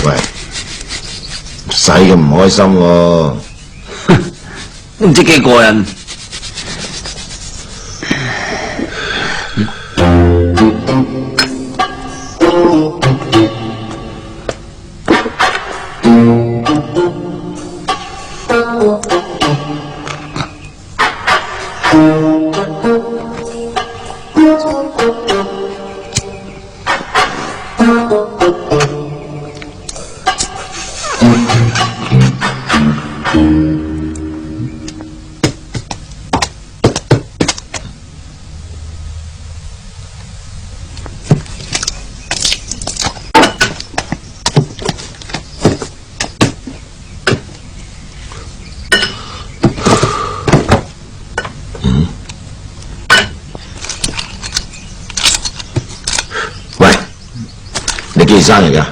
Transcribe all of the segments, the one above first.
喂，唔使咁唔開心喎，都唔知幾過癮。幾時生日㗎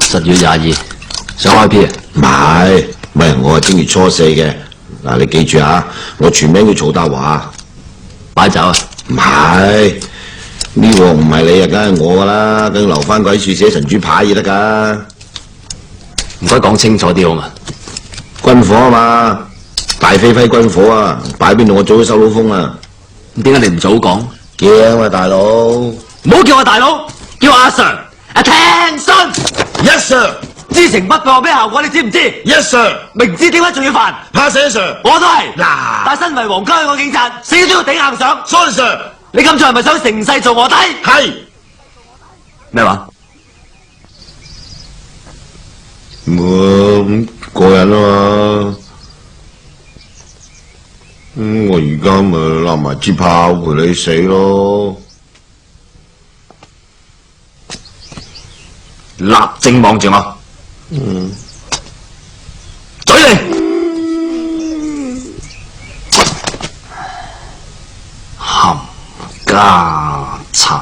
？10月22，想開 P 啊？唔係，喂，我係正月初4嘅。嗱，你記住啊，我全名叫曹達華。擺酒啊？唔係，呢鑊唔係你啊，梗係我㗎啦，梗留翻鬼處寫神豬牌嘢得㗎。唔該講清楚啲好嘛？軍火啊嘛，大飛揮軍火啊，擺邊度我早都收到風啊。咁點解你唔早講？驚啊，大佬！唔好叫我大佬。叫阿 Sir，attention。Yes sir。知情不報有咩效果？你知唔知 ？Yes sir。明知點解仲要煩？怕死 Sir。我都係。嗱，但身為皇家香港警察，死都要頂硬上。Sorry Sir。你咁做係咪想成世做卧底？係。咩話？咁過癮啊嘛。我而家咪攬埋支炮陪你死咯。立正望住我。嘴嚟。冚家產。